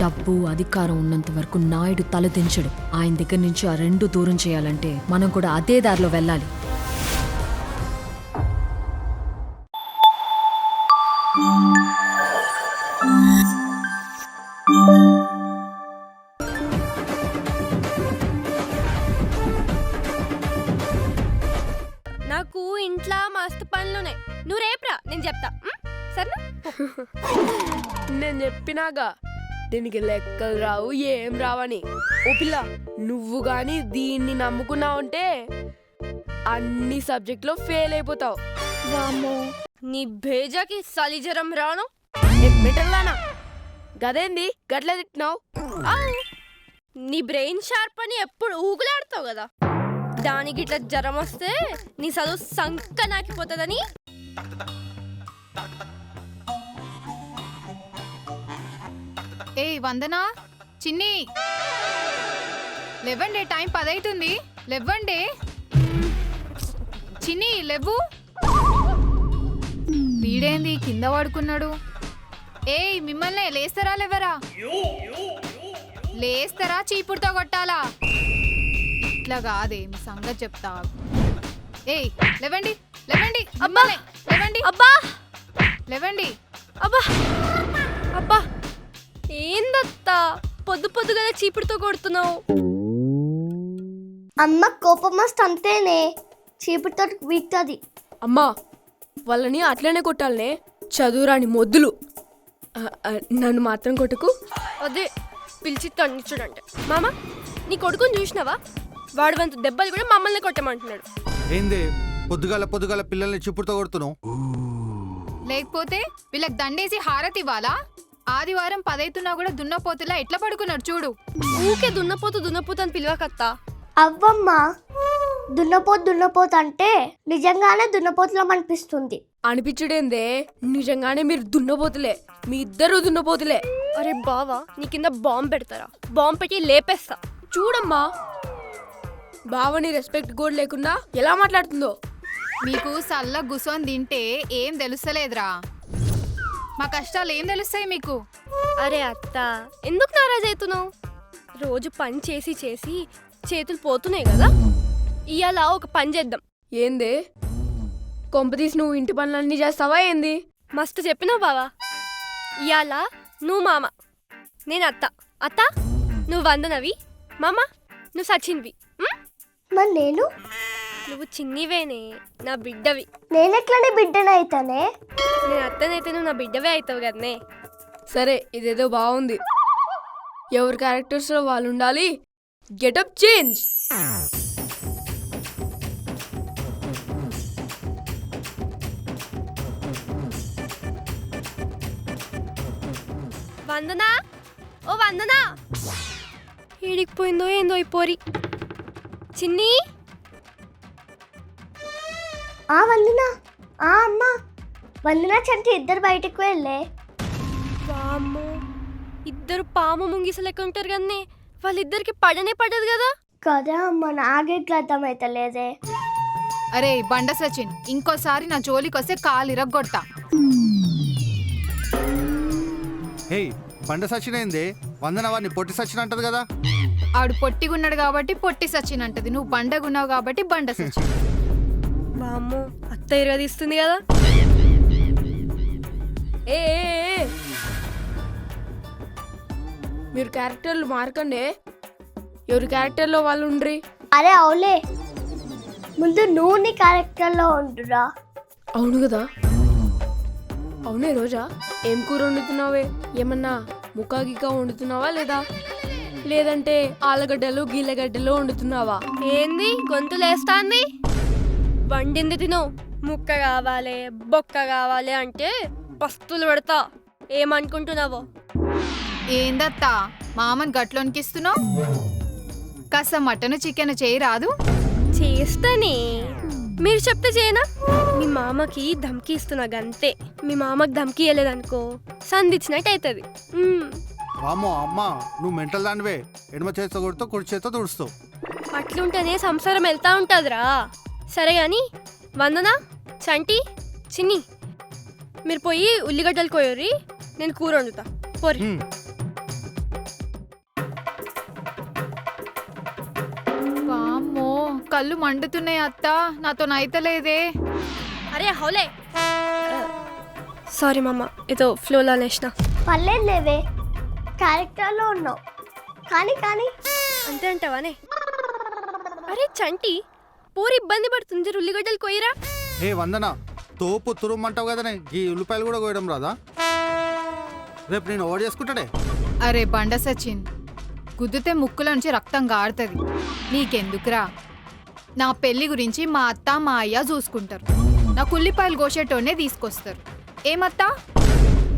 డబ్బు అధికారం ఉన్నంత వరకు నాయుడు తలదించడు. ఆయన దగ్గర నుంచి ఆ రెండు దూరం చేయాలంటే మనం కూడా అదే దారిలో వెళ్ళాలి. నాకు ఇంట్లో మస్తు పనులున్నాయి, నువ్వు రేపురా నేను చెప్తా సరేనా? నేను చెప్పినాగా దీనికి లెక్కలు రావు ఏం రావని. ఓ పిల్ల, నువ్వు గాని దీన్ని నమ్ముకున్నావంటే అన్ని సబ్జెక్ట్లో ఫెయిల్ అయిపోతావు. వామ్మో, నీ భేజాకి సలిజరం రాను. మెటల్లానా గదేంది గట్ల తిట్టినావు? నీ బ్రెయిన్ షార్ప్ అని ఎప్పుడు ఊగులాడుతావు కదా, దానికి ఇట్లా జ్వరం వస్తే నీ చదువు సంక నాకిపోతుందని. ఏయ్ వందనా, చిన్ని లేవండి, టైం 10 అవుతుంది. లేవండి చిన్ని, లేవు. వీడేంది కింద పడుకున్నాడు? ఏయ్ మిమ్మల్ని లేస్తారా లేవరా? లేస్తారా చీపుడుతో కొట్టాలా? ఇట్లా కాదే మీ సంగతి చెప్తా. ఏయ్ లేవండి లేవండి, అమ్మాలే లేవండి. అబ్బా లేవండి. అబ్బా అబ్బా, ఏందత్తా పొద్దు పొద్దుగా చీపుడుతో కొడుతున్నావు? అమ్మ కోపం మస్తు అంతేనే, చీపుడుతో వీక్తుంది. అమ్మా వాళ్ళని అట్లనే కొట్టాలనే, చదువురాని మొద్దులు. నన్ను మాత్రం కొట్టుకు. అదే పిలిచి తన్నిచ్చుడంటే. మామ, నీ కొడుకుని చూసినావా? వాడు వంతు దెబ్బలు కూడా మమ్మల్ని కొట్టమంటున్నాడు. ఏంది పొద్దుగాల పొద్దుగాల పిల్లల్ని చిప్పుడుతో కొడుతున్నావు? లేకపోతే వీళ్ళకి దండేసి హారతి ఇవ్వాలా? ఆదివారం 10 అవుతున్నా కూడా దున్నపోతులా ఎట్లా పడుకున్నాడు చూడు. ఊకే దున్నపోతు అని పిలవకత్తా. అవ్వమ్మ, దున్నపోతు అంటే నిజంగానే దున్నపోతులం అనిపిస్తుంది. అనిపించడేందే, నిజంగానే మీరు దున్నపోతులే, మీ ఇద్దరు దున్నపోతులే. అరే బావా, నీ కింద బాంబు పెడతారా? బాంబు పెట్టి లేపేస్తా. చూడమ్మా, బావని రెస్పెక్ట్ కూడా లేకుండా ఎలా మాట్లాడుతుందో. మీకు సల్ల గుసోని తింటే ఏం తెలుస్తలేదురా, మా కష్టాలు ఏం తెలుస్తాయి మీకు? అరే అత్త, ఎందుకు నారాజ్ అవుతున్నావు? రోజు పని చేసి చేసి చేతులు పోతున్నాయి కదా, ఇవాళ ఒక పని చేద్దాం. ఏందే, కొంపతీసి నువ్వు ఇంటి పనులన్నీ చేస్తావా ఏంది? మస్తు చెప్పినావు బావా. ఇవాళ నువ్వు మామ, నేను అత్త. అత్త నువ్వు వందనవి, మామ నువ్వు సచిన్వి. మరి నేను నువ్వు చిన్నివేనే, నా బిడ్డవి. నేనెట్లనే బిడ్డనైతానే? నేను అత్తనైతే నువ్వు నా బిడ్డవే అవుతావు కదనే. సరే, ఇదేదో బాగుంది. ఎవరి క్యారెక్టర్స్లో వాళ్ళు ఉండాలి. Getup change. వందనా, ఓ వందనా, ఏడికిపోయిందో ఏందో ఈ పోరి. చిన్ని, వందనా. అమ్మ, వందనా చంటి ఇద్దరు బయటకు వెళ్ళే. వామ్మో, ఇద్దరు పాము ముంగిస లెక్క ఉంటారు కదనే, వాళ్ళిద్దరికి పడనే పడదు కదా. కదా అమ్మ, నాకెట్లా అర్థమైతలేదే. అరే బండ సచిన్, ఇంకోసారి నా జోలికి వస్తే కాలు ఇరగ్గొట్టా. హే, బండ సచ్చినైంది. వందన వాడిని పొట్టి సచిన అంటది కదా. ఆడు పొట్టిగున్నాడు కాబట్టి పొట్టి సచిన్ అంటది, నువ్వు బండగున్నావు కాబట్టి బండ సచిన్. వామ్మో, అత్త ఇరగదీస్తుంది కదా. ఏ మీరు క్యారెక్టర్లు మారకండి, ఎవరి క్యారెక్టర్లో వాళ్ళు ఉండ్రి. అరే అవులే, ముందు నువ్వు నీ క్యారెక్టర్లో ఉంటురా. అవును కదా. అవునే రోజా, ఏం కూర వండుతున్నావే? ఏమన్నా ముక్కాగిగా వండుతున్నావా లేదంటే ఆలుగడ్డలు గీలగడ్డలు వండుతున్నావా? ఏంది గొంతులేస్తాంది? వండింది తిను. ముక్క కావాలి బొక్క కావాలి అంటే పస్తులు పెడతా. ఏమనుకుంటున్నావో? ఏందత్తా మామని గట్లోనికిస్తున్నావు? కాస్త మటన్ చికెన్ చేయి రాదు? చేస్తానే, మీరు చెప్తే చేయనా? మీ మామకి ధమ్కి ఇస్తున్నా గంతే. మీ మామకి ధమ్కి ఇవ్వలేదనుకో సంధించినట్టు అవుతుంది. వామ్మో అమ్మ, నువ్వు మెంటల్ దానివే. ఎడమ చేతితో కొడుతూ కుడి చేతితో తుడుస్తావు. అట్లుంటేనే సంసారం వెళ్తా ఉంటుందిరా. సరే గాని వందనా, చంటి, చిన్ని, మీరు పోయి ఉల్లిగడ్డలు కోయరి, నేను కూర వండుతా. పోరి. కళ్ళు మండుతున్నాయి అత్త, నాతో నైతలేదే. అరే హౌలే, సారీ మమ్మ, ఏదో ఫ్లోలో అనేసిన. పర్లేదు లేవే, క్యారెక్టర్లో ఉన్నావు. కానీ కానీ అంతే అంటావానే? అరే చంటి, పూరి ఇబ్బంది పడుతుంది, ఉల్లిగడ్డలు కొయ్యరా. ఏ వందన, తోపు తురుమంటావు కదనే, ఈ ఉల్లిపాయలు కూడా కోయడం రాదా? రేపు నేను ఓవర్ చేసుకుంటాడే. అరే బండ సచిన్, గుద్దుతే ముక్కులోంచి రక్తం గారుతుంది. నీకెందుకురా? నా పెళ్లి గురించి మా అత్త మా అయ్య చూసుకుంటారు. నాకు ఉల్లిపాయలు కోసేటోనే తీసుకొస్తారు. ఏమత్తా?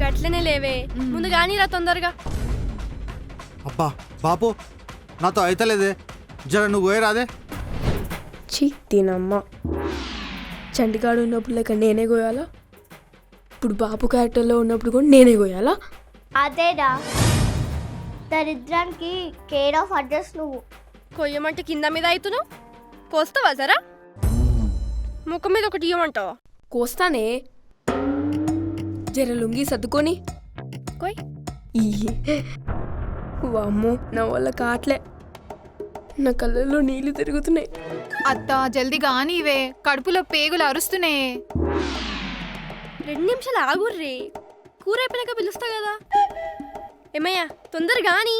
గట్లనే లేవే, ముందు గానీరా తొందరగా. అబ్బా బాపు, నాతో అయితలేదే, జర నువ్వు కోయరాదే. ఛీ తినమ్మ, చంటిగాడు ఉన్నప్పుడు లేక నేనే కోయాలా? ఇప్పుడు బాపు క్యారెక్టర్లో ఉన్నప్పుడు కూడా నేనే కోయాలా? అదేరా, దరిద్రానికి కేర్ ఆఫ్ అడ్రస్ నువ్వు. కొయ్యమంటే కింద మీద అవుతున్నావు, కోస్తావా జరా? ముఖం మీద ఒకటి ఇవ్వమంటావా? కోస్తానే, జర లుంగి సర్దుకొని. కొయ్. వామ్మో, నా వల్ల కాట్లే, నా కళ్ళల్లో నీళ్లు తిరుగుతున్నాయి. అత్త జల్దీ గానీవే, కడుపులో పేగులు అరుస్తున్నాయి. 2 నిమిషాలు ఆగుర్రే, కూర అయిపోయాక పిలుస్తా కదా. ఏమయ్యా తొందరగా అని,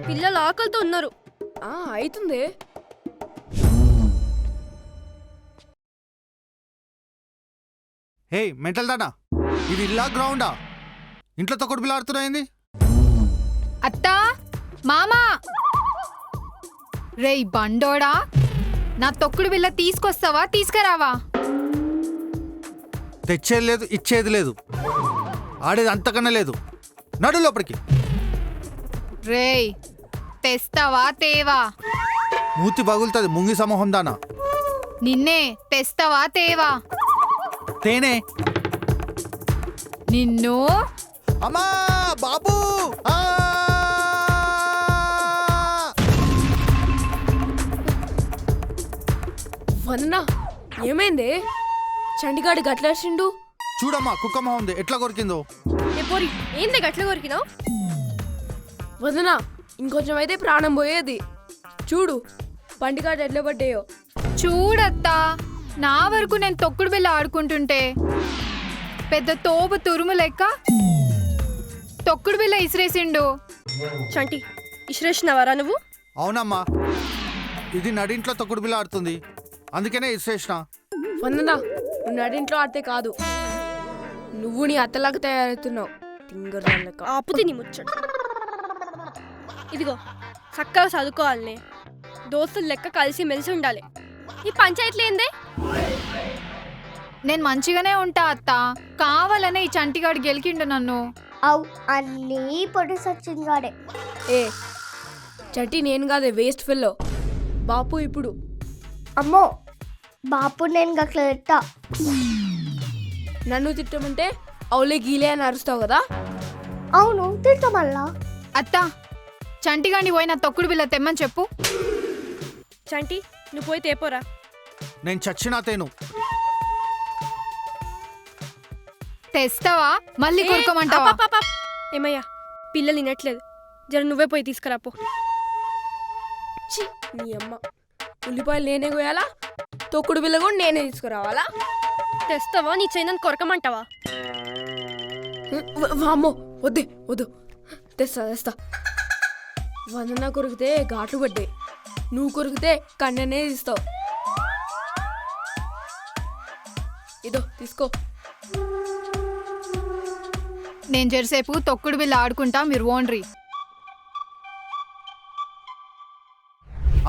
పిల్లలు ఆకలితో ఉన్నారు. అవుతుంది. హే మెంటల్ దానా, ఇది ఇల్లా గ్రౌండా? ఇంట్లో తొక్కడు బిల్లు ఆడుతున్నాయింది. అత్తా, మామా, రేయ్ బండోడా, నా తొక్కుడు బిల్ల తీసుకొస్తావా తీసుకురావా? తెచ్చేది లేదు, ఇచ్చేది లేదు, ఆడేది అంతకన్నా లేదు. నడు లోపలికి. రేయ్ తెస్తావా తేవా? మూతి పగులుతుంది ముంగి సమూహం దానా. నిన్నే తెస్తావా తేవా? తేనే. నిన్ను అమ్మా బాబు, వదన్నా, ఏమైంది? చంటిగాడు గట్లేసిండు. చూడమ్మా కుక్కమ్మ ఉంది ఎట్లా కొరికిందో. ఏ పోరి, ఏంది గట్ల కొరికినావు? వదనా, ఇంకొంచెం అయితే ప్రాణం పోయేది. చూడు పంటిగాడు ఎట్లా పడ్డాయో. చూడత్తా, నా వరకు నేను తొక్కుడు బిల్ల ఆడుకుంటుంటే పెద్ద తోపు తురుము లెక్క తొక్కుడు బిల్ల ఇసిరేసిండు. చంటి, ఇశ్రేష్నవారా నువ్వు? అవునమ్మా, ఇది నడింట్లో తొక్కుడు బిల్ల ఆడుతుంది, అందుకనే ఇసేసిన. వందనా, నువ్వు నడింట్లో ఆడితే కాదు, నువ్వు నీ అత్తలాగా తయారవుతున్నావు. తింగర్లక. ఆపుతి నీ ముచ్చట. ఇదిగో చక్కగా చదువుకోవాలనే, దోస్తులు లెక్క కలిసి మెలిసి ఉండాలి. ఈ పంచాయతీలు ఏందే? నేను మంచిగానే ఉంటా అత్త, కావాలనే ఈ చంటిగాడు గెలికిండు నన్ను. అవు అన్నీ పొడి సచిన్ గాడే. ఏ చట్టి, నేను కాదే, వేస్ట్ ఫెల్లో. బాపు ఇప్పుడు అమ్మో, బాపు నేను గట్ల తిట్టా. నన్ను తిట్టమంటే అవులే గీలే అని అరుస్తావు కదా. అవును తిట్టా మళ్ళా. అత్త, చంటిగాడిని పోయి నా తొక్కుడు బిల్ల తెమ్మని చెప్పు. చంటి, నువ్వు పోయి తేపోరా. నేను చచ్చినా తేను. తెస్తావా మళ్ళీ కొనుక్కోమంటావా? ఏమయ్యా, పిల్లలు వినట్లేదు, జర నువ్వే పోయి తీసుకురాపో. ఛీ, నీ అమ్మ, ఉల్లిపాయలు నేనే కోయాలా, తొక్కుడు బిల్ల కూడా నేనే తీసుకురావాలా? తెస్తావా నీ చైనని కొరకమంటావా? వామ్మో, వద్దే వద్దు, తెస్తా తెస్తా. వందన కొరికితే ఘాట్లు పడ్డాయి, నువ్వు కొరికితే కన్ననే తీస్తావు. ఇదో తీసుకో. నేను జరసేపు తొక్కుడు బిల్ల ఆడుకుంటా, మీరు ఓన్రీ.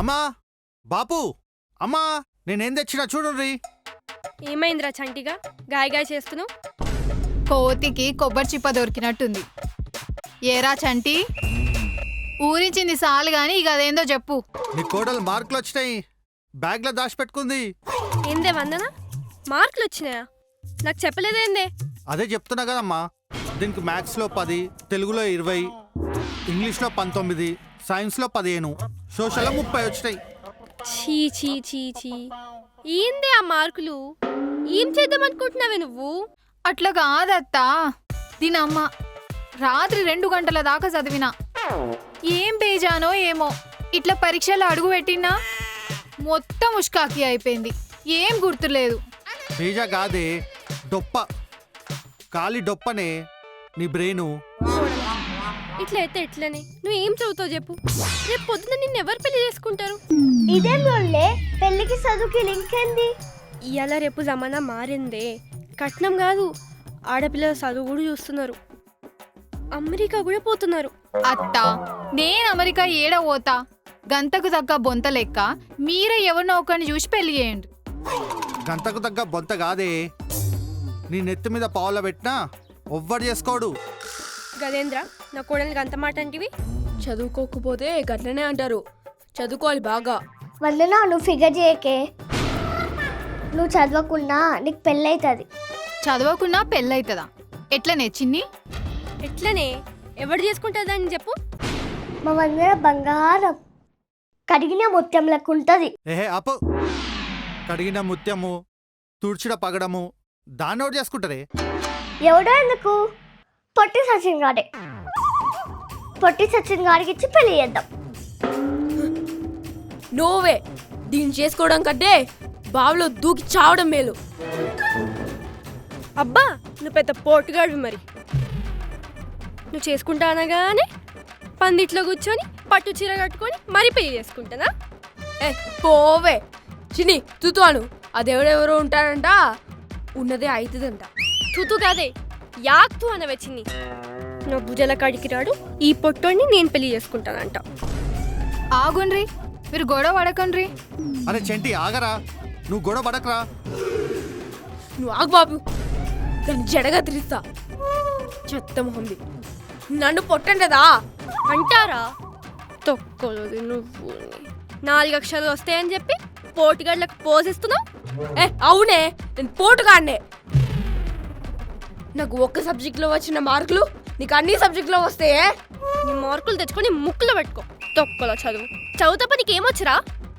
అమ్మా బాపు, అమ్మా నేనేం తెచ్చినా చూడండి. ఏమైందిరా చంటిగా గాయ గాయ చేస్తున్నావు? కోతికి కొబ్బరి చిప్ప దొరికినట్టుంది. ఏరా చంటి, ఊరించింది సాలు గాని ఇక అదేందో చెప్పు. నీ కోడలు మార్కులు వచ్చినాయి, బ్యాగ్లో దాచిపెట్టుకుంది. ఏందే వందన, మార్కులు వచ్చినాయా? నాకు చెప్పలేదేందే? అదే చెప్తున్నా కదమ్మా, దీనికి మ్యాథ్స్లో 10, తెలుగులో 20, ఇంగ్లీష్లో 19, సైన్స్లో 15, సోషల్లో 30 వచ్చినాయి. చీ చీ చీ చీ, ఏందే ఆ మార్కులు? ఏం చేద్దాం అనుకుంటున్నావే నువ్వు? అట్లా కాదత్తా, దీనమ్మ రాత్రి 2 గంటల దాకా చదివినా. ఏం పేజానో ఏమో, ఇట్లా పరీక్షలు అడుగు పెట్టినా మొత్తం ఉష్కాకి అయిపోయింది, ఏం గుర్తులేదు. బీజా కాదే, డొప్ప. ఖాళీ డొప్పనే నీ బ్రెయిను. ఇట్లా అయితే ఎట్లనే నువ్వు ఏం చదువుతావు చెప్పు? రేపు పొద్దున నిన్ను ఎవరు పెళ్లి చేసుకుంటారు? ఇదేం రోళ్ళే పెళ్ళికి చదువుకి లింక్ ఏంది? ఇవాళ రేపు జమానా మారిందే. కట్నం కాదు, ఆడపిల్లల చదువు కూడా చూస్తున్నారు. అమెరికా కూడా పోతున్నారు. అత్త, నేను అమెరికా ఏడ పోతా? గంతకు తగ్గ బొంత లెక్క మీరే ఎవరినో ఒకరిని చూసి పెళ్లి చేయండి. గంతకు తగ్గ బొంత కాదే, నీ నెత్తి మీద పావుల పెట్టినా ఎవ్వడు చేసుకోడు. గదేంద్ర, నా కోడలికి అంత మాట అంటివి? చదువుకోకపోతే గట్లనే అంటారు. చదువుకోవాలి బాగా. వందన నువ్వు ఫిగర్ చేయకే. నువ్వు చదవకున్నా నీకు పెళ్ళైతుంది. చదవకున్నా పెళ్ళైతుందా? ఎట్లనే చిన్ని? ఎట్లనే ఎవరు చేసుకుంటుందని చెప్పు? మా వందన బంగారం కడిగిన ముత్యం లెక్క ఉంటుంది. ఏహే అప్పు, కడిగిన ముత్యము తుడిచిన పగడము దాన్ని ఒకటి చేసుకుంటారే. ఎవడో ఎందుకు? పొట్టి సచిన్ గారే. పొట్టి సచిన్ గారికి ఇచ్చి పెళ్లి చేద్దాం. నోవే, దీన్ని చేసుకోవడం కంటే బావిలో దూకి చావడం మేలు. అబ్బా, నువ్వు పెద్ద పోటుగాడివి. మరి నువ్వు చేసుకుంటా అనగానే పందిట్లో కూర్చొని పట్టు చీర కట్టుకొని మరీ పెళ్లి చేసుకుంటానా? ఏ పోవే చిన్ని, తుతువాను. అదెవరెవరో ఉంటారంట, ఉన్నదే అవుతుందంట. తుతు కాదే, యాక్తు అనవే చిన్ని. నా భుజల కాడికి రాడు ఈ పొట్టోని నేను పెళ్లి చేసుకుంటానంట. ఆగుండ్రి, మీరు గొడవ పడకండ్రి. అరే చెంటి ఆగరా, నువ్వు గొడవ పడకరా. నువ్వు ఆగు బాబు, దాన్ని జడగా తిరిస్తా. చెత్త మొహంది, నన్ను పొట్టంటదా అంటారా? తొక్కలేదు నువ్వు. 4 అక్షరాలు వస్తాయని చెప్పి పోటుగాళ్ళకు పోజిస్తున్నావు. ఏ అవునే, నేను పోటుగాడినే. నాకు ఒక్క సబ్జెక్ట్లో వచ్చిన మార్కులు నీకు అన్ని సబ్జెక్ట్లో వస్తాయే. నీ మార్కులు తెచ్చుకొని ముక్కులో పెట్టుకో. తొక్కలో చదువు చదువు తప్ప నీకేమొచ్చరా?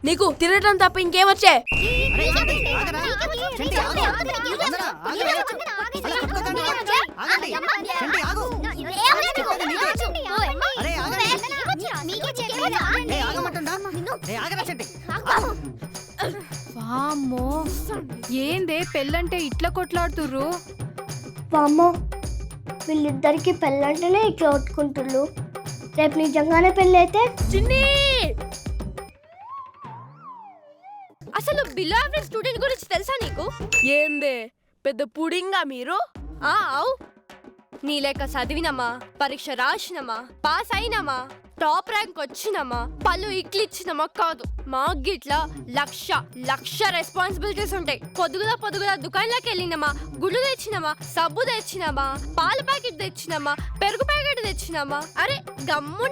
నీకు తినటం తప్ప ఇంకేమొచ్చే? వామ్మో, ఏందే పెళ్ళంటే ఇట్లా కొట్లాడుతుర్రు? వామ్మో, వీళ్ళిద్దరికి పెళ్ళంటేనే ఇట్లా కొట్టుకుంటుళ్ళు. రేపు నిజంగానే పెళ్ళి అయితే చిన్ని, అసలు బిలో యావరేజ్ స్టూడెంట్ గురించి తెలుసా నీకు? ఏందే పెద్ద పుడింగా మీరు? అవు, నీ లెక్క చదివినమా, పరీక్ష రాసినమా, పాస్ అయినమా, టాప్ ర్యాంక్ వచ్చినమా, పళ్ళు ఇట్లిచ్చినమా కాదు. మాకు గిట్లా లక్ష రెస్పాన్సిబిలిటీస్ ఉంటాయి. పొద్దుగుల దుకాణంలోకి వెళ్ళినమా, గుళ్ళు తెచ్చినమా, సబ్బు తెచ్చినమా, పాల ప్యాకెట్ తెచ్చినమా, పెరుగు ప్యాకెట్ తెచ్చినమా. అరే గమ్మున